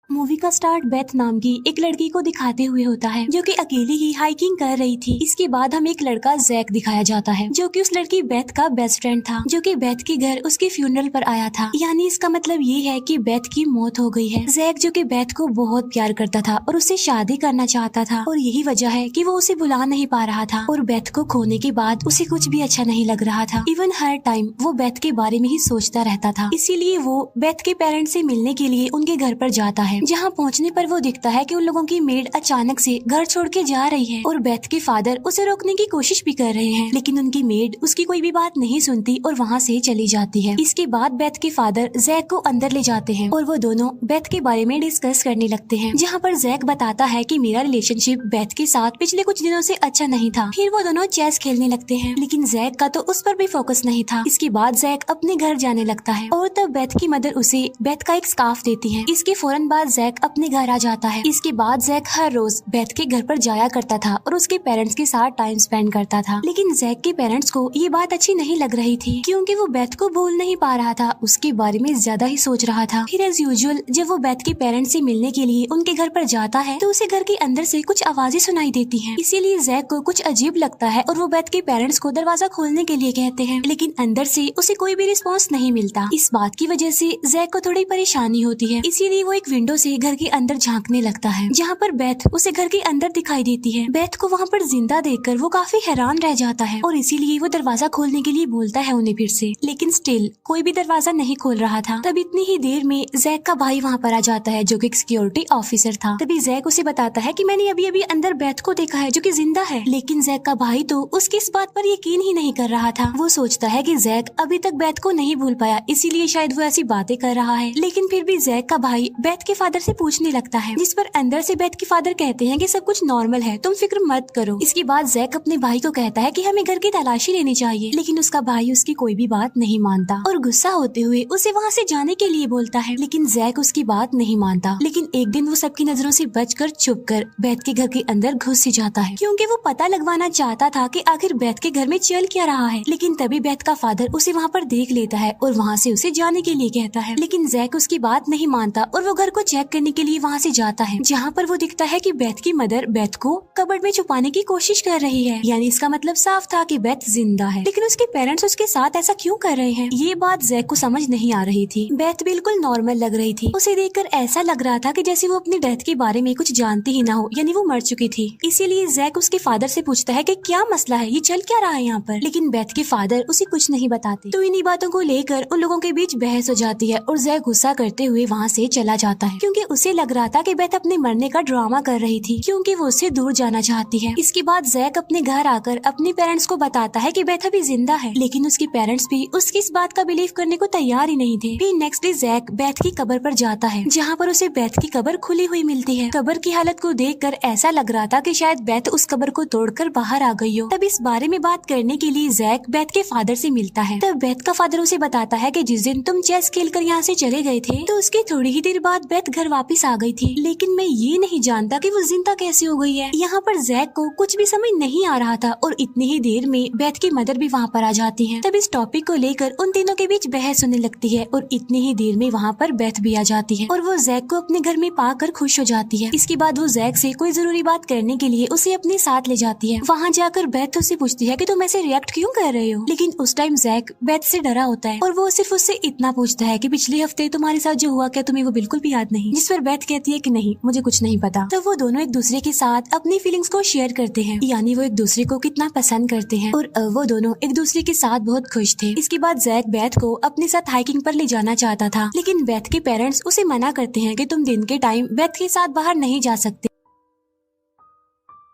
Movie का start Beth नाम की एक लड़की को दिखाते हुए होता है जो कि अकेली ही हाइकिंग कर रही थी। इसके बाद हमें एक लड़का जैक दिखाया जाता है जो कि उस लड़की बेथ का बेस्ट फ्रेंड था, जो कि बेथ के घर उसके फ्यूनरल पर आया था। यानी इसका मतलब ये है कि बेथ की मौत हो गई है। जैक जो कि बेथ को बहुत प्यार करता था और उससे शादी करना चाहता था, और यही वजह है कि वो उसे बुला नहीं पा रहा था। और बेथ को खोने के बाद उसे कुछ भी अच्छा नहीं लग रहा था। इवन हर टाइम वो बेथ के बारे में ही सोचता रहता था। इसीलिए वो बेथ के पेरेंट्स से मिलने के लिए उनके घर पर जाता है। जहाँ पहुँचने पर वो दिखता है कि उन लोगों की मेड अचानक से घर छोड़ के जा रही है और बेथ के फादर उसे रोकने की कोशिश भी कर रहे हैं, लेकिन उनकी मेड उसकी कोई भी बात नहीं सुनती और वहाँ से चली जाती है। इसके बाद बेथ के फादर जैक को अंदर ले जाते हैं और वो दोनों बेथ के बारे में डिस्कस करने लगते हैं, जहाँ पर जैक बताता है कि मेरा रिलेशनशिप बेथ के साथ पिछले कुछ दिनों से अच्छा नहीं था। फिर वो दोनों चेस खेलने लगते हैं, लेकिन जैक का तो उस पर भी फोकस नहीं था। इसके बाद जैक अपने घर जाने लगता है और तब बेथ की मदर उसे बेथ का एक स्कार्फ देती है। इसके फौरन बाद जैक अपने घर आ जाता है। इसके बाद जैक हर रोज बेथ के घर पर जाया करता था और उसके पेरेंट्स के साथ टाइम स्पेंड करता था, लेकिन जैक के पेरेंट्स को ये बात अच्छी नहीं लग रही थी क्योंकि वो बेथ को भूल नहीं पा रहा था, उसके बारे में ज्यादा ही सोच रहा था। फिर एज यूजुअल जब वो बेथ के पेरेंट्स से मिलने के लिए उनके घर पर जाता है तो उसे घर के अंदर से कुछ आवाजें सुनाई देती हैं। इसीलिए जैक को कुछ अजीब लगता है और वो बेथ के पेरेंट्स को दरवाजा खोलने के लिए कहते हैं, लेकिन अंदर से उसे कोई भी रिस्पॉन्स नहीं मिलता। इस बात की वजह से जैक को थोड़ी परेशानी होती है, इसीलिए वो एक विंडो से घर के अंदर झांकने लगता है, जहाँ पर बेथ उसे घर के अंदर दिखाई देती है। बेथ को वहाँ पर जिंदा देखकर वो काफी हैरान रह जाता है और इसीलिए वो दरवाजा खोलने के लिए बोलता है उन्हें फिर से, लेकिन स्टिल कोई भी दरवाजा नहीं खोल रहा था। तब इतनी ही देर में जैक का भाई वहाँ पर आ जाता है जो कि एक सिक्योरिटी ऑफिसर था। तभी जैक उसे बताता है कि मैंने अभी अभी अंदर बेथ को देखा है जो कि जिंदा है, लेकिन जैक का भाई तो उसकी इस बात पर यकीन ही नहीं कर रहा था। वो सोचता है कि जैक अभी तक बेथ को नहीं भूल पाया, इसीलिए शायद वो ऐसी बातें कर रहा है। लेकिन फिर भी जैक का भाई बेथ के फादर से पूछने लगता है, जिस पर अंदर से बेथ के फादर कहते हैं कि सब कुछ नॉर्मल है, तुम फिक्र मत करो। इसके बाद जैक अपने भाई को कहता है कि हमें घर की तलाशी लेनी चाहिए, लेकिन उसका भाई उसकी कोई भी बात नहीं मानता और गुस्सा होते हुए उसे वहाँ से जाने के लिए बोलता है, लेकिन जैक उसकी बात नहीं मानता। लेकिन एक दिन वो सबकी नजरों से बचकर छुपकर बेथ के घर के अंदर घुस ही जाता है, क्योंकि वो पता लगवाना चाहता था कि आखिर बेथ के घर में चल क्या रहा है। लेकिन तभी बेथ का फादर उसे वहाँ पर देख लेता है और वहाँ से उसे जाने के लिए कहता है, लेकिन जैक उसकी बात नहीं मानता और वो घर को चेक करने के लिए वहाँ से जाता है, जहाँ पर वो दिखता है कि बेथ की मदर बेथ को कबर्ड में छुपाने की कोशिश कर रही है। यानी इसका मतलब साफ था कि बेथ जिंदा है, लेकिन उसके पेरेंट्स उसके साथ ऐसा क्यों कर रहे हैं, ये बात जैक को समझ नहीं आ रही थी। बेथ बिल्कुल नॉर्मल लग रही थी, उसे देखकर ऐसा लग रहा था कि जैसे वो अपनी डेथ के बारे में कुछ जानती ही ना हो, यानी वो मर चुकी थी। इसीलिए जैक उसके फादर से पूछता है कि क्या मसला है, ये चल क्या रहा है यहाँ पर, लेकिन बेथ के फादर उसे कुछ नहीं बताते। तो इन्हीं बातों को लेकर उन लोगों के बीच बहस हो जाती है और जैक गुस्सा करते हुए वहाँ से चला जाता है, क्योंकि उसे लग रहा था कि बेथ अपने मरने का ड्रामा कर रही थी, क्योंकि वो उससे दूर जाना चाहती है। इसके बाद जैक अपने घर आकर अपने पेरेंट्स को बताता है कि बेथ अभी जिंदा है, लेकिन उसके पेरेंट्स भी उसकी इस बात का बिलीव करने को तैयार ही नहीं थे। फिर नेक्स्ट डे जैक बेथ की कब्र पर जाता है, जहाँ पर उसे बेथ की कब्र खुली हुई मिलती है। कब्र की हालत को देखकर ऐसा लग रहा था कि शायद बेथ उस कब्र को तोड़कर बाहर आ गई हो। तब इस बारे में बात करने के लिए जैक बेथ के फादर से मिलता है। तब बेथ का फादर उसे बताता है कि जिस दिन तुम चेस खेलकर यहाँ से चले गए थे तो उसके थोड़ी ही देर बाद बेथ घर वापस आ गई थी, लेकिन मैं ये नहीं जानता कि वो जिंदा कैसे हो गई है। यहाँ पर जैक को कुछ भी समझ नहीं आ रहा था और इतनी ही देर में बेथ की मदर भी वहाँ पर आ जाती है। तब इस टॉपिक को लेकर उन तीनों के बीच बहस होने लगती है और इतनी ही देर में वहाँ पर बेथ भी आ जाती है और वो जैक को अपने घर में पाकर खुश हो जाती है। इसके बाद वो जैक से कोई जरूरी बात करने के लिए उसे अपने साथ ले जाती है। वहाँ जाकर बेथ उससे पूछती है कि तुम ऐसे रिएक्ट क्यों कर रहे हो, लेकिन उस टाइम जैक बेथ से डरा होता है और वो सिर्फ उससे इतना पूछता है कि पिछले हफ्ते तुम्हारे साथ जो हुआ क्या तुम्हें वो बिल्कुल भी याद नहीं, जिस पर बेथ कहती है कि नहीं मुझे कुछ नहीं पता। तो वो दोनों एक दूसरे के साथ अपनी फीलिंग्स को शेयर करते हैं, यानी वो एक दूसरे को कितना पसंद करते हैं और वो दोनों एक दूसरे के साथ बहुत खुश थे। इसके बाद जैक बेथ को अपने साथ हाइकिंग पर ले जाना चाहता था, लेकिन बेथ के पेरेंट्स उसे मना करते हैं कि तुम दिन के टाइम बेथ के साथ बाहर नहीं जा सकते।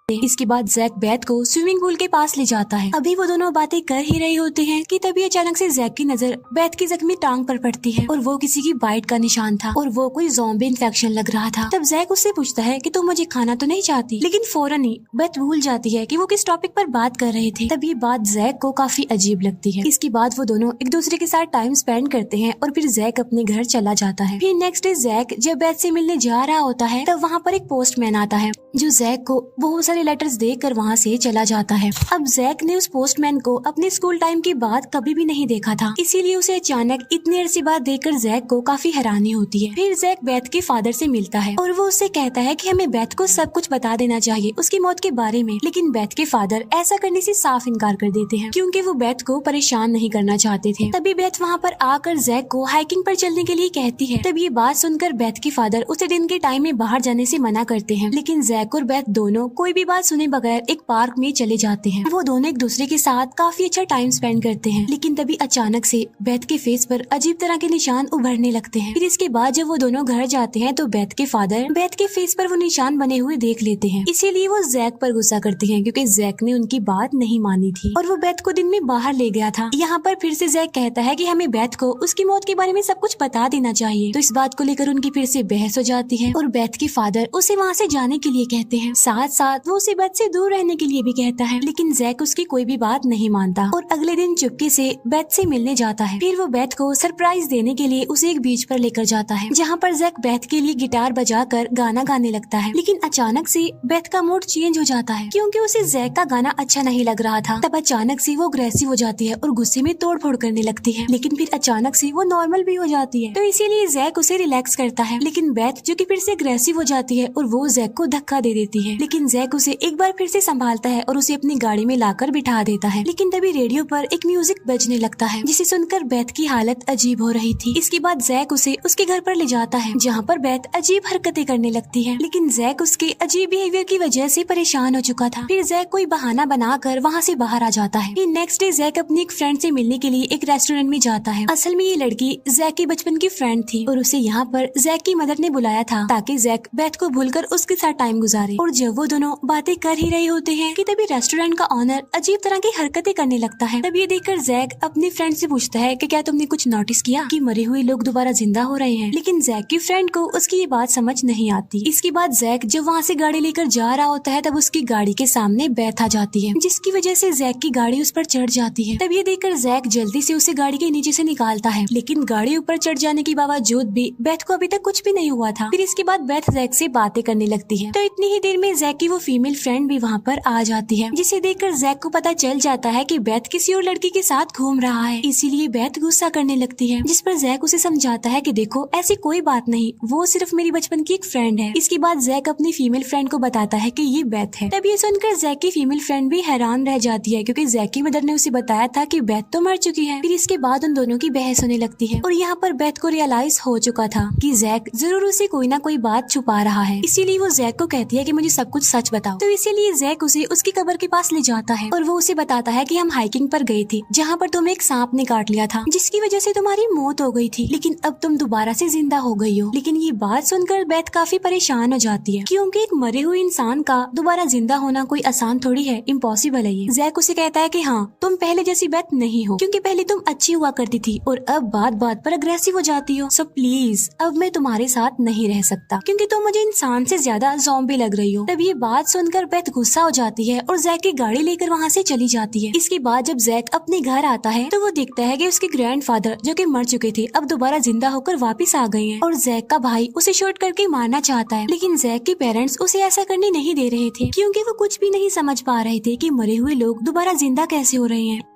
इसके बाद जैक बेथ को स्विमिंग पूल के पास ले जाता है। अभी वो दोनों बातें कर ही रहे होते हैं कि तभी अचानक से जैक की नजर बेथ की जख्मी टांग पर पड़ती है और वो किसी की बाइट का निशान था और वो कोई ज़ॉम्बी इन्फेक्शन लग रहा था। तब जैक उससे पूछता है कि तुम मुझे खाना तो नहीं चाहती, लेकिन फौरन ही बेथ भूल जाती है कि वो किस टॉपिक पर बात कर रहे थे। तब ये बात जैक को काफी अजीब लगती है। इसके बाद वो दोनों एक दूसरे के साथ टाइम स्पेंड करते हैं और फिर जैक अपने घर चला जाता है। फिर नेक्स्ट डे जैक जब बेथ से मिलने जा रहा होता है तब वहाँ पर एक पोस्टमैन आता है जो जैक को बहुत सारे सारे लेटर्स देकर वहाँ से चला जाता है। अब जैक ने उस पोस्टमैन को अपने स्कूल टाइम के बाद कभी भी नहीं देखा था, इसीलिए उसे अचानक इतनी अरसे बाद देखकर जैक को काफी हैरानी होती है। फिर जैक बेथ के फादर से मिलता है और वो उससे कहता है कि हमें बेथ को सब कुछ बता देना चाहिए उसकी मौत के बारे में, लेकिन बेथ के फादर ऐसा करने से साफ इनकार कर देते हैं क्योंकि वो बेथ को परेशान नहीं करना चाहते थे। तभी बेथ वहाँ पर आकर जैक को हाइकिंग पर चलने के लिए कहती है। तब ये बात सुनकर बेथ के फादर उसे दिन के टाइम में बाहर जाने से मना करते हैं, लेकिन जैक और बेथ दोनों कोई भी बात सुने बगैर एक पार्क में चले जाते हैं। वो दोनों एक दूसरे के साथ काफी अच्छा टाइम स्पेंड करते हैं, लेकिन तभी अचानक से बेथ के फेस पर अजीब तरह के निशान उभरने लगते हैं। फिर इसके बाद जब वो दोनों घर जाते हैं तो बेथ के फादर बेथ के फेस पर वो निशान बने हुए देख लेते हैं, इसीलिए वो जैक पर गुस्सा करते हैं क्योंकि जैक ने उनकी बात नहीं मानी थी और वो बेथ को दिन में बाहर ले गया था। यहाँ पर फिर से जैक कहता है कि हमें बेथ को उसकी मौत के बारे में सब कुछ बता देना चाहिए, तो इस बात को लेकर उनकी फिर से बहस हो जाती है और बेथ के फादर उसे वहाँ से जाने के लिए कहते हैं। साथ साथ वो उसे बेथ से दूर रहने के लिए भी कहता है, लेकिन जैक उसकी कोई भी बात नहीं मानता और अगले दिन चुपके से बेथ से मिलने जाता है। फिर वो बेथ को सरप्राइज देने के लिए उसे एक बीच पर लेकर जाता है, जहाँ पर जैक बेथ के लिए गिटार बजाकर गाना गाने लगता है, लेकिन अचानक से बेथ का मूड चेंज हो जाता है क्योंकि उसे जैक का गाना अच्छा नहीं लग रहा था। तब अचानक से वो अग्रेसिव हो जाती है और गुस्से में तोड़ फोड़ करने लगती है, लेकिन फिर अचानक से वो नॉर्मल भी हो जाती है, तो इसीलिए जैक उसे रिलैक्स करता है। लेकिन बेथ जो कि फिर से अग्रेसिव हो जाती है और वो जैक को धक्का दे देती है, लेकिन जैक उसे एक बार फिर से संभालता है और उसे अपनी गाड़ी में लाकर बिठा देता है। लेकिन तभी रेडियो पर एक म्यूजिक बजने लगता है जिसे सुनकर बेथ की हालत अजीब हो रही थी। इसके बाद जैक उसे उसके घर पर ले जाता है जहाँ पर बेथ अजीब हरकतें करने लगती है, लेकिन जैक उसके अजीब बिहेवियर की वजह से परेशान हो चुका था। फिर जैक कोई बहाना बनाकर वहाँ से बाहर आ जाता है। फिर नेक्स्ट डे जैक अपनी एक फ्रेंड से मिलने के लिए एक रेस्टोरेंट में जाता है। असल में ये लड़की जैक की बचपन की फ्रेंड थी और उसे यहाँ पर जैक की मदर ने बुलाया था ताकि जैक बेथ को भूलकर उसके साथ टाइम गुजारे। और जब वो दोनों बातें कर ही रहे होते हैं कि तभी रेस्टोरेंट का ऑनर अजीब तरह की हरकतें करने लगता है। तब ये देखकर जैक अपनी फ्रेंड से पूछता है कि क्या तुमने कुछ नोटिस किया कि मरे हुए लोग दोबारा जिंदा हो रहे हैं, लेकिन जैक की फ्रेंड को उसकी ये बात समझ नहीं आती। इसके बाद जैक जब वहाँ से गाड़ी लेकर जा रहा होता है तब उसकी गाड़ी के सामने बेथ आ जाती है, जिसकी वजह से जैक की गाड़ी उस पर चढ़ जाती है। तब ये देखकर जैक जल्दी से उसे गाड़ी के नीचे से निकालता है, लेकिन गाड़ी ऊपर चढ़ जाने के बावजूद भी बेथ को अभी तक कुछ भी नहीं हुआ था। फिर इसके बाद बेथ जैक से बातें करने लगती है, तो इतनी ही देर में जैक की वो फीमेल फ्रेंड भी वहाँ पर आ जाती है, जिसे देखकर जैक को पता चल जाता है कि बेथ किसी और लड़की के साथ घूम रहा है। इसीलिए बेथ गुस्सा करने लगती है, जिस पर जैक उसे समझाता है कि देखो ऐसी कोई बात नहीं, वो सिर्फ मेरी बचपन की एक फ्रेंड है। इसके बाद जैक अपनी फीमेल फ्रेंड को बताता है कि ये बेथ है। तब ये सुनकर जैक की फीमेल फ्रेंड भी हैरान रह जाती है क्योंकि जैक की मदर ने उसे बताया था कि बेथ तो मर चुकी है। फिर इसके बाद उन दोनों की बहस होने लगती है और यहाँ पर बेथ को रियलाइज हो चुका था कि जैक जरूर उसे कोई ना कोई बात छुपा रहा है, इसीलिए वो जैक को कहती है कि मुझे सब कुछ सच बताओ। तो इसीलिए जैक उसे उसकी कब्र के पास ले जाता है और वो उसे बताता है कि हम हाइकिंग पर गए थे जहाँ पर तुम्हें एक सांप ने काट लिया था, जिसकी वजह से तुम्हारी मौत हो गई थी, लेकिन अब तुम दोबारा से जिंदा हो गई हो। लेकिन ये बात सुनकर बेथ काफी परेशान हो जाती है क्योंकि एक मरे हुए इंसान का दोबारा जिंदा होना कोई आसान थोड़ी है, इम्पॉसिबल है ये। जैक उसे कहता है कि हाँ तुम पहले जैसी बेथ नहीं हो, क्योंकि पहले तुम अच्छी हुआ करती थी और अब बात बात पर अग्रेसिव हो जाती हो। सो प्लीज अब मैं तुम्हारे साथ नहीं रह सकता क्योंकि तुम मुझे इंसान से ज्यादा ज़ॉम्बी लग रही हो। तब ये बात सुनकर बेथ गुस्सा हो जाती है और जैक की गाड़ी लेकर वहाँ से चली जाती है। इसके बाद जब जैक अपने घर आता है तो वो देखता है कि उसके ग्रैंडफादर जो कि मर चुके थे अब दोबारा जिंदा होकर वापस आ गए हैं और जैक का भाई उसे शूट करके मारना चाहता है, लेकिन जैक के पेरेंट्स उसे ऐसा करने नहीं दे रहे थे क्योंकि वो कुछ भी नहीं समझ पा रहे थे कि मरे हुए लोग दोबारा जिंदा कैसे हो रहे हैं।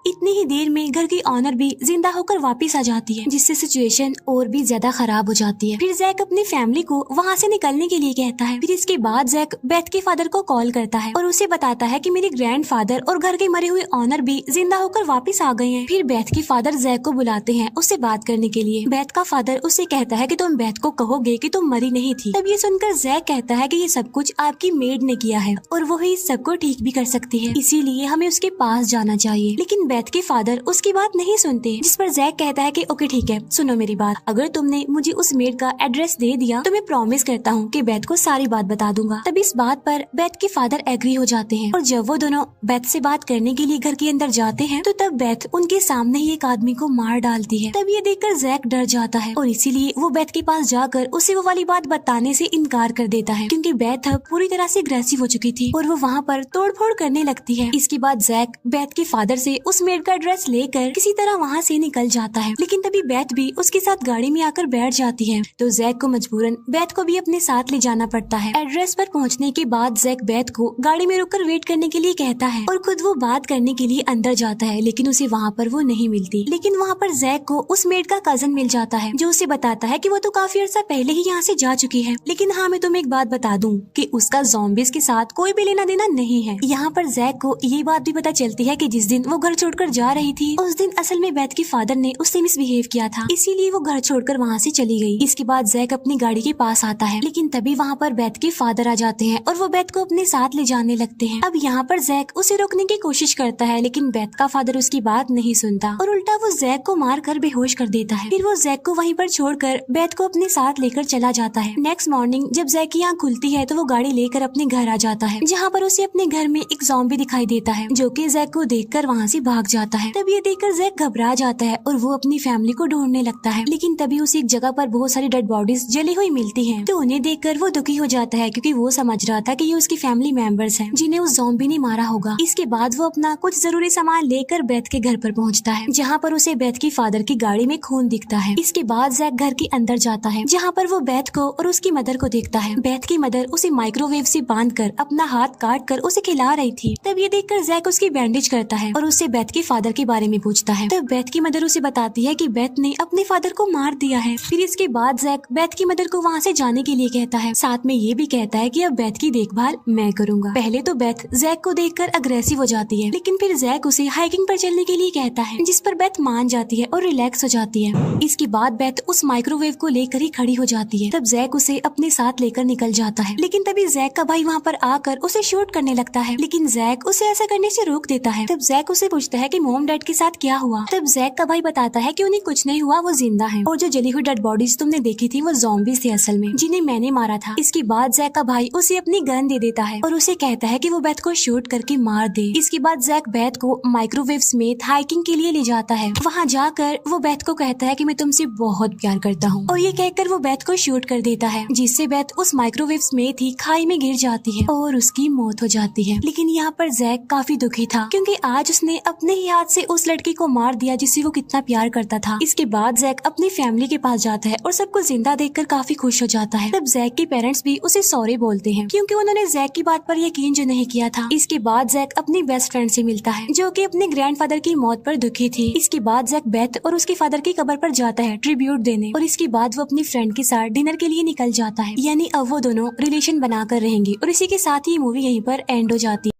इतनी ही देर में घर की ऑनर भी जिंदा होकर वापस आ जाती है, जिससे सिचुएशन और भी ज्यादा खराब हो जाती है। फिर जैक अपनी फैमिली को वहाँ से निकलने के लिए कहता है। फिर इसके बाद जैक बेथ के फादर को कॉल करता है और उसे बताता है कि मेरे ग्रैंडफादर और घर के मरे हुए ऑनर भी जिंदा होकर वापस आ गए हैं। फिर बेथ के फादर जैक को बुलाते हैं उससे बात करने के लिए। बेथ का फादर उससे कहता है कि तुम बेथ को कहोगे कि तुम मरी नहीं थी। तब ये सुनकर जैक कहता है कि ये सब कुछ आपकी मेड ने किया है और वो ही सबको ठीक भी कर सकती है, इसीलिए हमें उसके पास जाना चाहिए। लेकिन बेथ के फादर उसकी बात नहीं सुनते, जिस पर जैक कहता है कि ओके ठीक है, सुनो मेरी बात, अगर तुमने मुझे उस मेड का एड्रेस दे दिया तो मैं प्रॉमिस करता हूँ कि बेथ को सारी बात बता दूंगा। तब इस बात पर बेथ के फादर एग्री हो जाते हैं और जब वो दोनों बेथ से बात करने के लिए घर के अंदर जाते हैं तो तब बेथ उनके सामने ही एक आदमी को मार डालती है। तब ये देखकर जैक डर जाता है और इसीलिए वो बेथ के पास जाकर उसे वो वाली बात बताने से इनकार कर देता है क्योंकि बेथ अब पूरी तरह से अग्रेसिव हो चुकी थी और वो वहाँ पर तोड़फोड़ करने लगती है। इसके बाद जैक बेथ के फादर से उस मेड का एड्रेस लेकर किसी तरह वहाँ से निकल जाता है। लेकिन तभी बेथ भी उसके साथ गाड़ी में आकर बैठ जाती है, तो जैक को मजबूरन बेथ को भी अपने साथ ले जाना पड़ता है। एड्रेस पर पहुँचने के बाद जैक बेथ को गाड़ी में रुककर वेट करने के लिए कहता है और खुद वो बात करने के लिए अंदर जाता है, लेकिन उसे वहाँ पर वो नहीं मिलती। लेकिन वहाँ पर जैक को उस मेड का कजन मिल जाता है, जो उसे बताता है कि वो तो काफी अर्सा पहले ही यहाँ से जा चुकी है। लेकिन हाँ, मैं तुम्हें एक बात बता दूं कि उसका ज़ॉम्बीज़ के साथ कोई भी लेना देना नहीं है। यहाँ पर जैक को ये बात भी पता चलती है कि जिस दिन वो घर छोड़कर जा रही थी, उस दिन असल में बेथ के फादर ने उससे मिसबिहेव किया था, इसीलिए वो घर छोड़कर वहाँ से चली गई। इसके बाद जैक अपनी गाड़ी के पास आता है, लेकिन तभी वहाँ पर बेथ के फादर आ जाते हैं और वो बेथ को अपने साथ ले जाने लगते हैं। अब यहाँ पर जैक उसे रोकने की कोशिश करता है, लेकिन बेथ का फादर उसकी बात नहीं सुनता और उल्टा वो जैक को मार कर बेहोश कर देता है। फिर वो जैक को वहीं पर छोड़कर बेथ को अपने साथ लेकर चला जाता है। नेक्स्ट मॉर्निंग जब जैक की आँख खुलती है तो वो गाड़ी लेकर अपने घर आ जाता है, जहाँ पर उसे अपने घर में एक ज़ॉम्बी दिखाई देता है, जो कि जैक को देखकर वहाँ से भाग जाता है। तब ये देखकर जैक घबरा जाता है और वो अपनी फैमिली को ढूंढने लगता है। लेकिन तभी उसे एक जगह पर बहुत सारी डेड बॉडीज जली हुई मिलती हैं, तो उन्हें देखकर वो दुखी हो जाता है, क्योंकि वो समझ रहा था कि ये उसकी फैमिली मेंबर्स हैं, जिन्हें उस ज़ॉम्बी ने मारा होगा। इसके बाद वो अपना कुछ जरूरी सामान लेकर बेथ के घर पर पहुँचता है, जहाँ पर उसे बेथ की फादर की गाड़ी में खून दिखता है। इसके बाद जैक घर के अंदर जाता है, जहाँ पर वो बेथ को और उसकी मदर को देखता है। बेथ की मदर उसे माइक्रोवेव से बांधकर अपना हाथ काट कर उसे खिला रही थी। तब ये देखकर जैक उसकी बैंडेज करता है और उससे बेथ के फादर के बारे में पूछता है। तब बेथ की मदर उसे बताती है कि बेथ ने अपने फादर को मार दिया है। फिर इसके बाद जैक बेथ की मदर को वहाँ से जाने के लिए कहता है, साथ में ये भी कहता है कि अब बेथ की देखभाल मैं करूँगा। पहले तो बेथ जैक को देखकर अग्रेसिव हो जाती है, लेकिन फिर जैक उसे हाइकिंग पर चलने के लिए कहता है, जिस पर बेथ मान जाती है और रिलैक्स हो जाती है। इसके बाद बेथ उस माइक्रोवेव को लेकर ही खड़ी हो जाती है। तब जैक उसे अपने साथ लेकर निकल जाता है, लेकिन तभी जैक का भाई वहाँ पर आकर उसे शूट करने लगता है, लेकिन जैक उसे ऐसा करने से रोक देता है। तब जैक उसे पूछता है कि मॉम डैड के साथ क्या हुआ। तब जैक का भाई बताता है कि उन्हें कुछ नहीं हुआ, वो जिंदा है, और जो जली हुई डेड बॉडीज तुमने देखी थी वो ज़ॉम्बीज़ थे असल में, जिन्हें मैंने मारा था। इसके बाद जैक का भाई उसे अपनी गन दे देता है और उसे कहता है कि वो बेथ को शूट करके मार दे। इसके बाद जैक बेथ को माइक्रोवेव समेत हाइकिंग के लिए ले जाता है। वहाँ जाकर वो बेथ को कहता है कि मैं तुमसे बहुत प्यार करता हूँ, और ये कहकर वो बेथ को शूट कर देता है, जिससे बेथ उस माइक्रोवेव समेत ही खाई में गिर जाती है और उसकी मौत हो जाती है। लेकिन यहाँ पर जैक काफी दुखी था, क्योंकि आज उसने अपने ही हाथ से उस लड़की को मार दिया जिससे वो कितना प्यार करता था। इसके बाद जैक अपनी फैमिली के पास जाता है और सबको जिंदा देखकर काफी खुश हो जाता है। तब जैक के पेरेंट्स भी उसे सॉरी बोलते हैं, क्योंकि उन्होंने जैक की बात पर यकीन जो नहीं किया था। इसके बाद जैक अपनी बेस्ट फ्रेंड से मिलता है, जो कि अपने ग्रैंडफादर की मौत पर दुखी थी। इसके बाद जैक बेथ और उसके फादर की कब्र पर जाता है ट्रिब्यूट देने, और इसके बाद वो अपनी फ्रेंड के साथ डिनर के लिए निकल जाता है। यानी अब वो दोनों रिलेशन बनाकर रहेंगे, और इसी के साथ ही मूवी यहीं पर एंड हो जाती है।